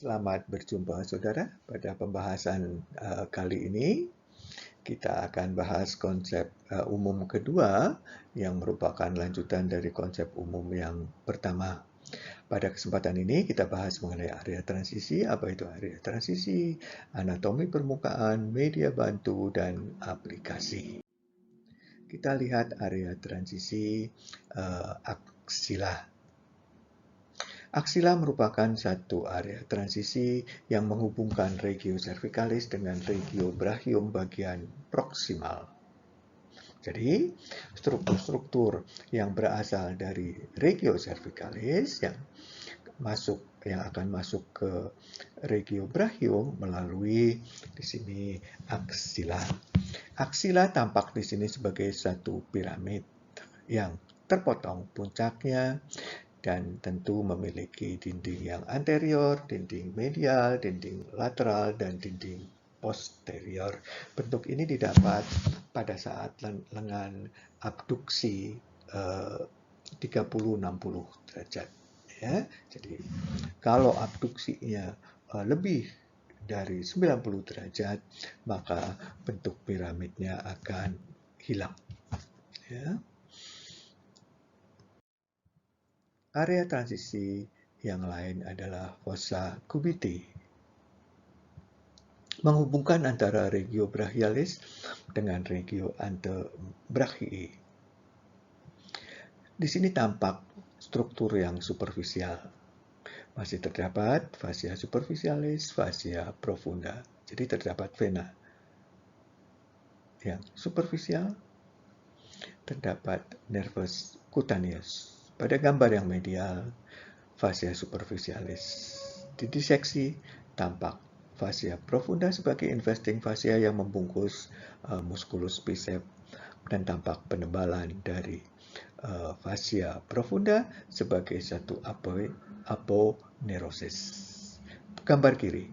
Selamat berjumpa saudara. Pada pembahasan kali ini kita akan bahas konsep umum kedua yang merupakan lanjutan dari konsep umum yang pertama. Pada kesempatan ini kita bahas mengenai area transisi, apa itu area transisi, anatomi permukaan, media bantu, dan aplikasi. Kita lihat area transisi aksila. Aksila merupakan satu area transisi yang menghubungkan regio cervicalis dengan regio brachium bagian proksimal. Jadi, struktur-struktur yang berasal dari regio cervicalis yang akan masuk ke regio brachium melalui di sini aksila. Aksila tampak di sini sebagai satu piramid yang terpotong puncaknya dan tentu memiliki dinding yang anterior, dinding medial, dinding lateral, dan dinding posterior. Bentuk ini didapat pada saat lengan abduksi 30-60 derajat. Ya. Jadi kalau abduksinya lebih dari 90 derajat, maka bentuk piramidnya akan hilang. Ya. Area transisi yang lain adalah fossa cubiti, menghubungkan antara regio brachialis dengan regio antebrachii. Di sini tampak struktur yang superficial. Masih terdapat fascia superficialis, fascia profunda. Jadi terdapat vena yang superficial, terdapat nervus cutaneus. Pada gambar yang medial, fascia superficialis didiseksi, tampak fascia profunda sebagai investing fascia yang membungkus musculus bicep dan tampak penebalan dari fascia profunda sebagai satu aponeurosis. Gambar kiri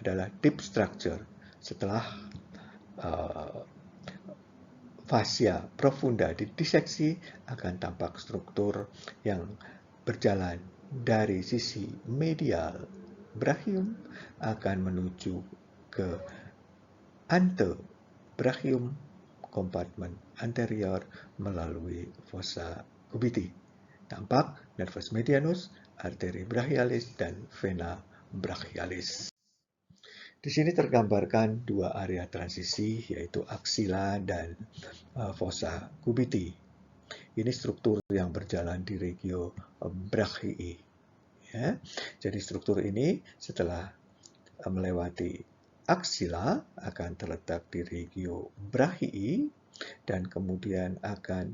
adalah deep structure setelah fascia profunda didiseksi akan tampak struktur yang berjalan dari sisi medial brachium akan menuju ke antebrachium kompartemen anterior melalui fossa cubiti. Tampak nervus medianus, arteri brachialis, dan vena brachialis. Di sini tergambarkan dua area transisi, yaitu aksila dan fossa cubiti. Ini struktur yang berjalan di regio brachii. Ya. Jadi struktur ini setelah melewati aksila akan terletak di regio brachii dan kemudian akan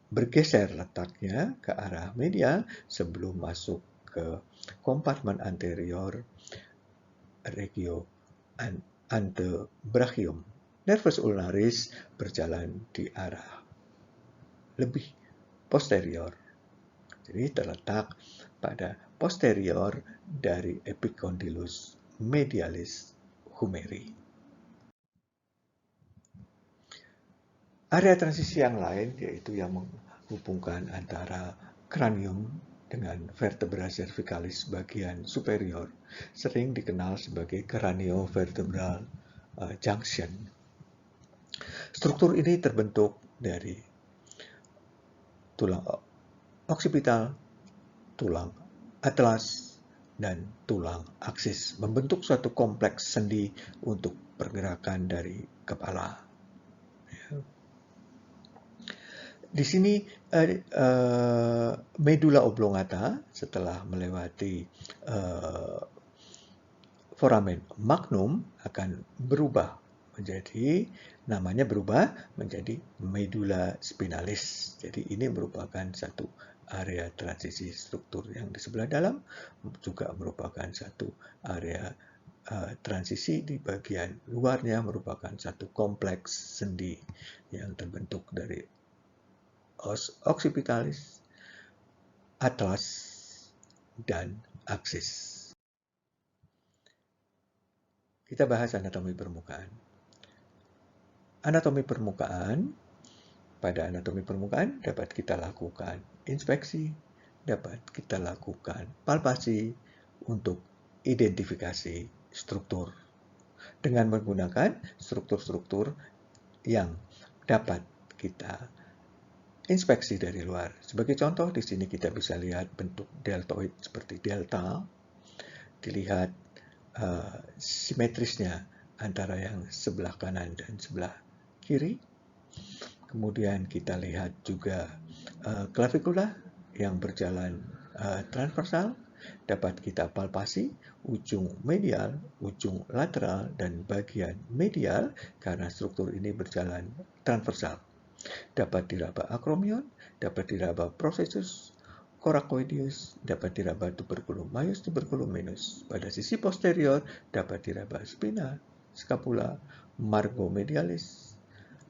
bergeser letaknya ke arah medial sebelum masuk ke kompartemen anterior regio antebrachium. Nervus ulnaris berjalan di arah lebih posterior. Jadi terletak pada posterior dari epicondylus medialis humeri. Area transisi yang lain yaitu yang menghubungkan antara kranium dengan vertebra cervicalis bagian superior, sering dikenal sebagai craniovertebral junction. Struktur ini terbentuk dari tulang oksipital, tulang atlas, dan tulang aksis, membentuk suatu kompleks sendi untuk pergerakan dari kepala. Di sini medulla oblongata setelah melewati foramen magnum akan berubah menjadi medulla spinalis. Jadi ini merupakan satu area transisi struktur yang di sebelah dalam, juga merupakan satu area transisi di bagian luarnya, merupakan satu kompleks sendi yang terbentuk dari os occipitalis, atlas, dan aksis. Kita bahas anatomi permukaan. Anatomi permukaan, pada anatomi permukaan dapat kita lakukan inspeksi, dapat kita lakukan palpasi, untuk identifikasi struktur dengan menggunakan struktur-struktur yang dapat kita inspeksi dari luar. Sebagai contoh, di sini kita bisa lihat bentuk deltoid seperti delta, dilihat simetrisnya antara yang sebelah kanan dan sebelah kiri. Kemudian kita lihat juga clavicular yang berjalan transversal, dapat kita palpasi ujung medial, ujung lateral, dan bagian medial karena struktur ini berjalan transversal. Dapat diraba acromion, dapat diraba processus coracoideus, dapat diraba tuberculum maius, tuberculum minus. Pada sisi posterior dapat diraba spina, scapula, margo medialis,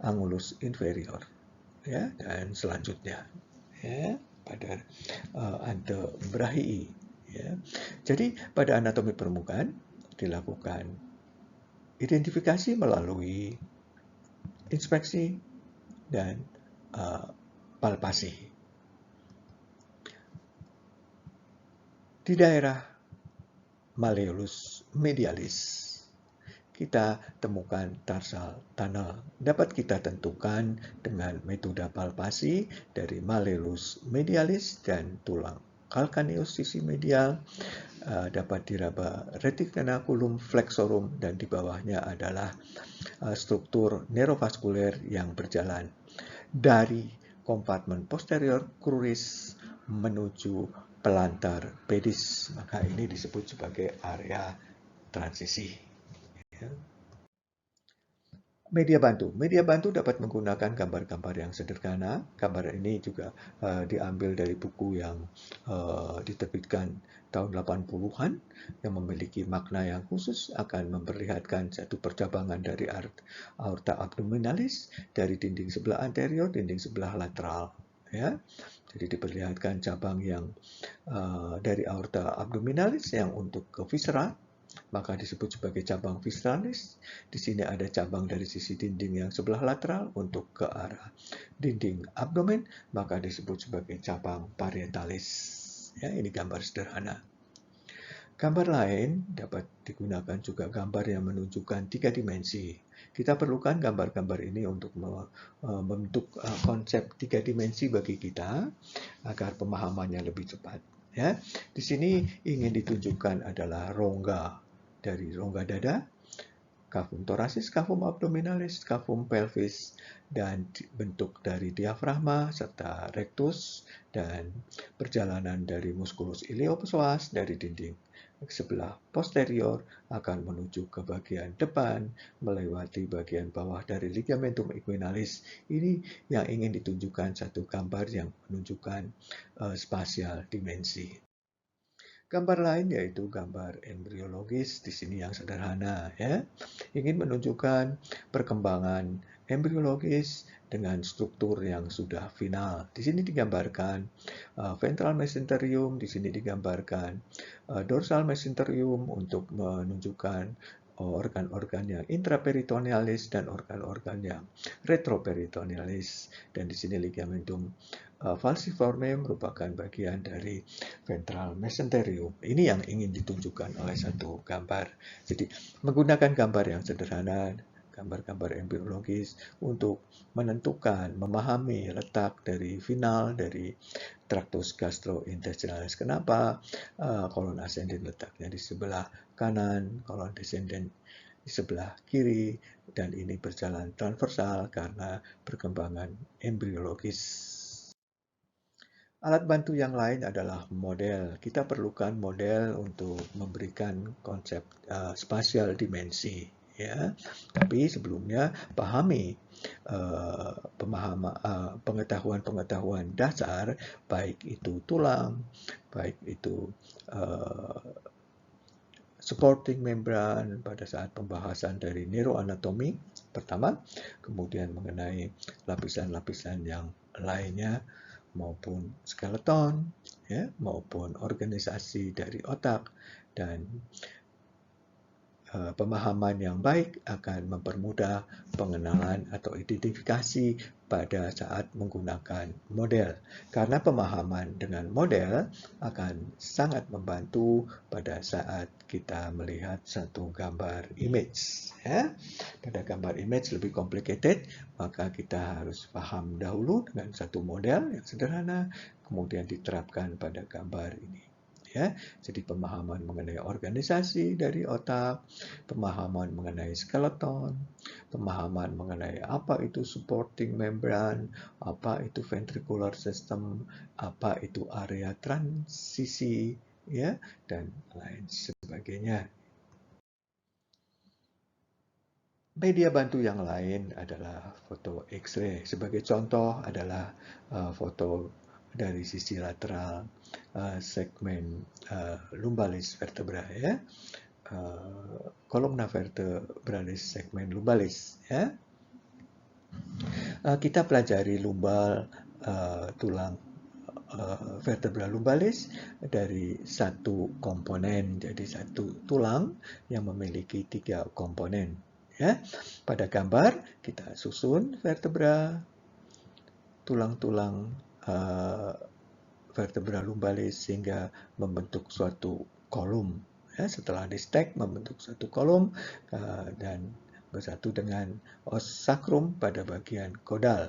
angulus inferior, ya, dan selanjutnya, ya, pada antebrachii. Ya. Jadi pada anatomi permukaan dilakukan identifikasi melalui inspeksi dan palpasi. Di daerah malleolus medialis, kita temukan tarsal tunnel. Dapat kita tentukan dengan metode palpasi dari malleolus medialis dan tulang calcaneus sisi medial. Dapat diraba retinaculum flexorum dan di bawahnya adalah struktur neurovaskuler yang berjalan dari kompartemen posterior cruris menuju pelantar pedis. Maka ini disebut sebagai area transisi. Ya. Media bantu dapat menggunakan gambar-gambar yang sederhana. Gambar ini juga diambil dari buku yang diterbitkan tahun 80-an yang memiliki makna yang khusus, akan memperlihatkan satu percabangan dari aorta abdominalis dari dinding sebelah anterior, dinding sebelah lateral. Ya, jadi diperlihatkan cabang yang dari aorta abdominalis yang untuk ke viscera, maka disebut sebagai cabang visceralis. Di sini ada cabang dari sisi dinding yang sebelah lateral untuk ke arah dinding abdomen, maka disebut sebagai cabang parietalis. Ya, ini gambar sederhana. Gambar lain dapat digunakan juga gambar yang menunjukkan 3 dimensi. Kita perlukan gambar-gambar ini untuk membentuk konsep 3 dimensi bagi kita agar pemahamannya lebih cepat. Ya, di sini ingin ditunjukkan adalah rongga dari rongga dada, cavum thoracis, cavum abdominalis, cavum pelvis, dan bentuk dari diafragma serta rectus, dan perjalanan dari musculus iliopsoas dari dinding sebelah posterior akan menuju ke bagian depan melewati bagian bawah dari ligamentum inguinalis. Ini yang ingin ditunjukkan satu gambar yang menunjukkan spasial dimensi. Gambar lain yaitu gambar embriologis, di sini yang sederhana, ya, ingin menunjukkan perkembangan embriologis dengan struktur yang sudah final. Di sini digambarkan ventral mesenterium, di sini digambarkan dorsal mesenterium untuk menunjukkan organ-organ yang intraperitonealis dan organ-organ yang retroperitonealis, dan di sini ligamentum falciforme merupakan bagian dari ventral mesenterium. Ini yang ingin ditunjukkan oleh satu gambar. Jadi menggunakan gambar yang sederhana, gambar-gambar embriologis untuk menentukan, memahami letak dari final dari tractus gastrointestinalis. Kenapa kolon ascendens letaknya di sebelah kanan, kolon descendens di sebelah kiri, dan ini berjalan transversal karena perkembangan embriologis. Alat bantu yang lain adalah model. Kita perlukan model untuk memberikan konsep spasial dimensi. Ya, tapi sebelumnya pahami pengetahuan-pengetahuan dasar, baik itu tulang, baik itu supporting membran pada saat pembahasan dari neuroanatomi pertama, kemudian mengenai lapisan-lapisan yang lainnya maupun skeleton, ya, maupun organisasi dari otak dan pemahaman yang baik akan mempermudah pengenalan atau identifikasi pada saat menggunakan model. Karena pemahaman dengan model akan sangat membantu pada saat kita melihat satu gambar image. Ya. Pada gambar image lebih complicated, maka kita harus paham dahulu dengan satu model yang sederhana, kemudian diterapkan pada gambar ini. Ya, jadi pemahaman mengenai organisasi dari otak, pemahaman mengenai skeleton, pemahaman mengenai apa itu supporting membran, apa itu ventricular system, apa itu area transisi, ya, dan lain sebagainya. Media bantu yang lain adalah foto X-ray. Sebagai contoh adalah foto dari sisi lateral segmen lumbalis vertebra, ya, columna vertebralis segmen lumbalis, ya. Kita pelajari lumbal tulang vertebra lumbalis dari satu komponen, jadi satu tulang yang memiliki 3 komponen. Ya, pada gambar kita susun vertebra, tulang-tulang vertebra lumbalis sehingga membentuk suatu kolom. Ya, setelah di stack membentuk satu kolom dan bersatu dengan os sacrum pada bagian caudal.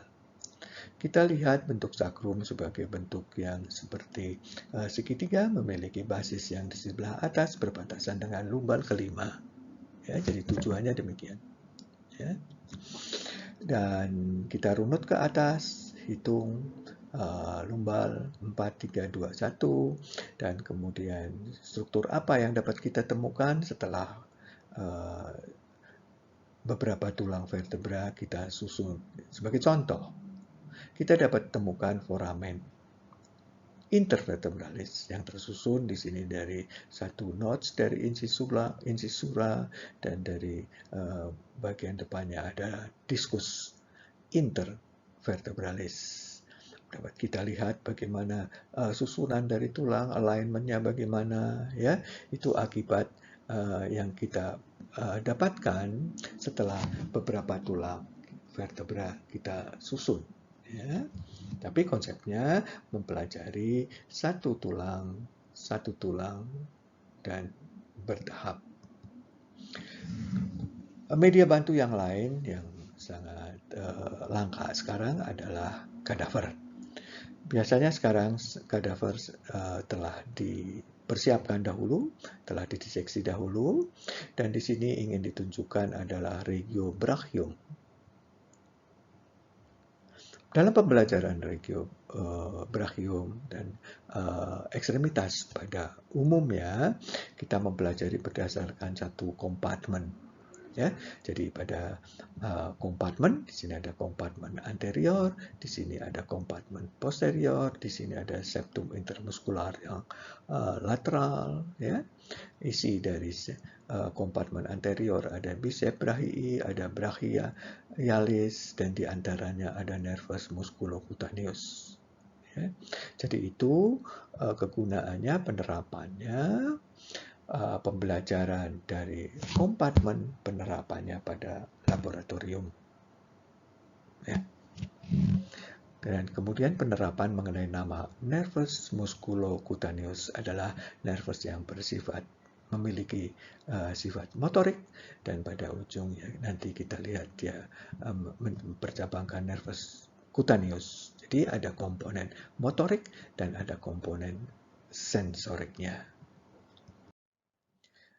Kita lihat bentuk sakrum sebagai bentuk yang seperti segitiga, memiliki basis yang di sebelah atas berbatasan dengan lumbal kelima. Ya, jadi tujuannya demikian. Ya. Dan kita runut ke atas, hitung lumbal 4, 3, 2, 1, dan kemudian struktur apa yang dapat kita temukan setelah beberapa tulang vertebra kita susun. Sebagai contoh, kita dapat temukan foramen intervertebralis yang tersusun di sini dari satu notch dari incisura dan dari bagian depannya ada diskus intervertebralis. Dapat kita lihat bagaimana susunan dari tulang, alignment-nya bagaimana, ya. Itu akibat yang kita dapatkan setelah beberapa tulang vertebra kita susun. Ya. Tapi konsepnya mempelajari satu tulang dan bertahap. Media bantu yang lain yang sangat langka sekarang adalah kadaver. Biasanya sekarang kadaver telah dipersiapkan dahulu, telah didiseksi dahulu, dan di sini ingin ditunjukkan adalah regiobrachium. Dalam pembelajaran regiobrachium dan ekstremitas pada umumnya, kita mempelajari berdasarkan satu kompartemen. Ya, jadi pada kompartemen, di sini ada kompartemen anterior, di sini ada kompartemen posterior, di sini ada septum intermuskular yang lateral. Ya, isi dari kompartemen anterior ada biceps brachii, ada brachialis, dan di antaranya ada nervus musculocutaneous. Ya. Jadi itu kegunaannya, penerapannya, pembelajaran dari kompartemen, penerapannya pada laboratorium. Ya. Dan kemudian penerapan mengenai nama nervus musculocutaneous adalah nervus yang bersifat memiliki sifat motorik, dan pada ujungnya nanti kita lihat dia mempercabangkan nervus cutaneous. Jadi ada komponen motorik dan ada komponen sensoriknya.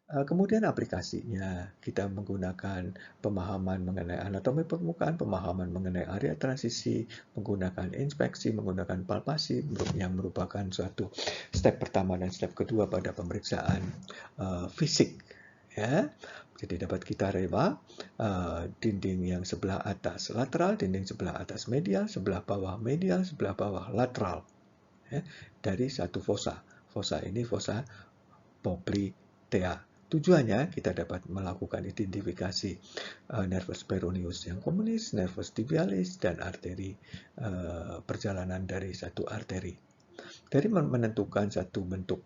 Kemudian aplikasinya, kita menggunakan pemahaman mengenai anatomi permukaan, pemahaman mengenai area transisi, menggunakan inspeksi, menggunakan palpasi, yang merupakan suatu step pertama dan step kedua pada pemeriksaan fisik. Ya. Jadi dapat kita reba dinding yang sebelah atas lateral, dinding sebelah atas medial, sebelah bawah medial, sebelah bawah lateral. Ya. Dari satu fossa. Fossa ini fossa poplitea. Tujuannya kita dapat melakukan identifikasi nervus peroneus yang komunis, nervus tibialis, dan arteri, perjalanan dari satu arteri. Dari menentukan satu bentuk,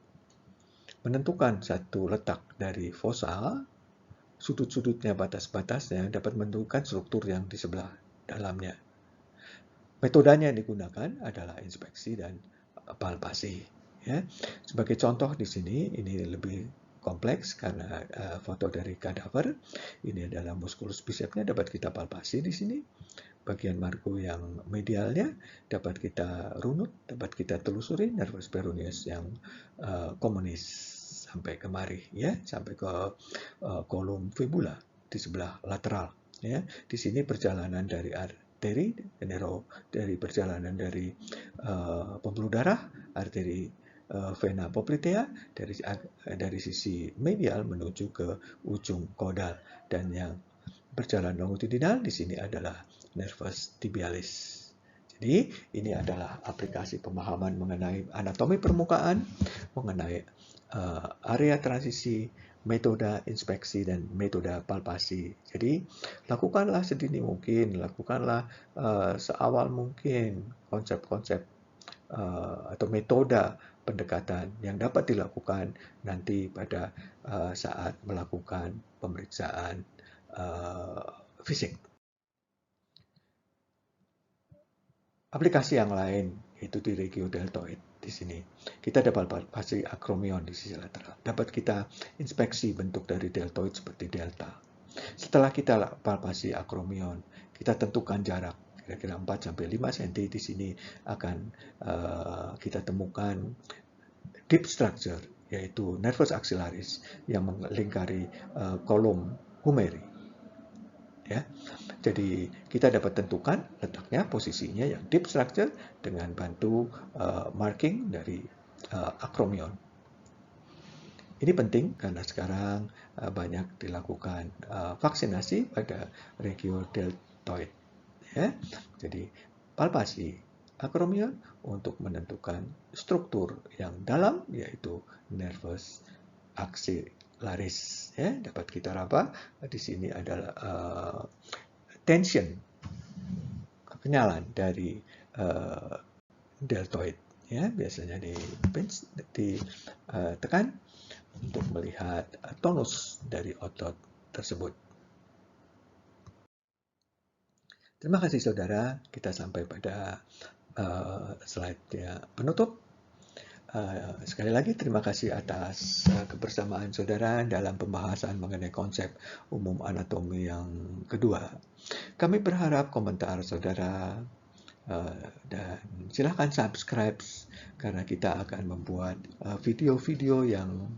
menentukan satu letak dari fossa, sudut-sudutnya, batas-batasnya dapat menentukan struktur yang di sebelah dalamnya. Metodenya yang digunakan adalah inspeksi dan palpasi. Ya. Sebagai contoh di sini, ini lebih kompleks karena foto dari kadaver. Ini adalah muskulus bicepsnya, dapat kita palpasi di sini. Bagian margo yang medialnya dapat kita runut, dapat kita telusuri, nervus peroneus yang komunis sampai kemari, ya, sampai ke kolum fibula di sebelah lateral. Ya, di sini perjalanan dari arteri, dari perjalanan dari pembuluh darah, arteri vena poplitea dari sisi medial menuju ke ujung caudal, dan yang berjalan longitudinal di sini adalah nervus tibialis. Jadi ini adalah aplikasi pemahaman mengenai anatomi permukaan, mengenai area transisi, metode inspeksi, dan metode palpasi. Jadi lakukanlah sedini mungkin, lakukanlah seawal mungkin konsep-konsep atau metode pendekatan yang dapat dilakukan nanti pada saat melakukan pemeriksaan fisik. Aplikasi yang lain itu di regiodeltoid di sini. Kita dapat palpasi akromion di sisi lateral. Dapat kita inspeksi bentuk dari deltoid seperti delta. Setelah kita palpasi akromion, kita tentukan jarak kira-kira 4 sampai 5 cm. Di sini akan kita temukan deep structure, yaitu nervus axillaris yang melingkari kolom humeri. Ya. Jadi kita dapat tentukan letaknya, posisinya yang deep structure dengan bantu marking dari akromion. Ini penting karena sekarang banyak dilakukan vaksinasi pada regiodeltoid. Ya. Jadi palpasi akromion untuk menentukan struktur yang dalam, yaitu nervus axillaris. Ya, dapat kita raba. Di sini adalah tension, kenyalan dari deltoid. Ya, biasanya ditekan untuk melihat tonus dari otot tersebut. Terima kasih saudara, kita sampai pada slide penutup. Sekali lagi terima kasih atas kebersamaan saudara dalam pembahasan mengenai konsep umum anatomi yang kedua. Kami berharap komentar saudara dan silahkan subscribe karena kita akan membuat video-video yang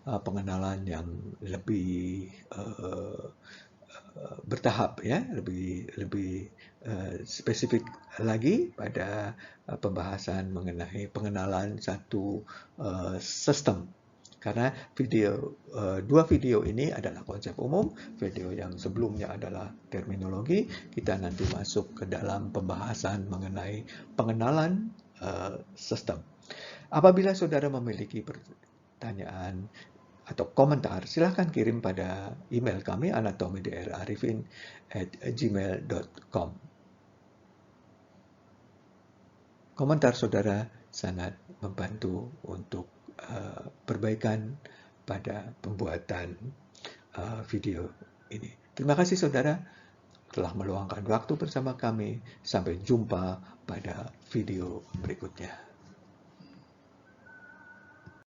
pengenalan yang lebih bertahap, ya, lebih spesifik lagi pada pembahasan mengenai pengenalan satu sistem. Karena dua video ini adalah konsep umum, video yang sebelumnya adalah terminologi. Kita nanti masuk ke dalam pembahasan mengenai pengenalan sistem. Apabila saudara memiliki pertanyaan atau komentar, silahkan kirim pada email kami anatomidrarifin@gmail.com. Komentar saudara sangat membantu untuk perbaikan pada pembuatan video ini. Terima kasih saudara telah meluangkan waktu bersama kami. Sampai jumpa pada video berikutnya.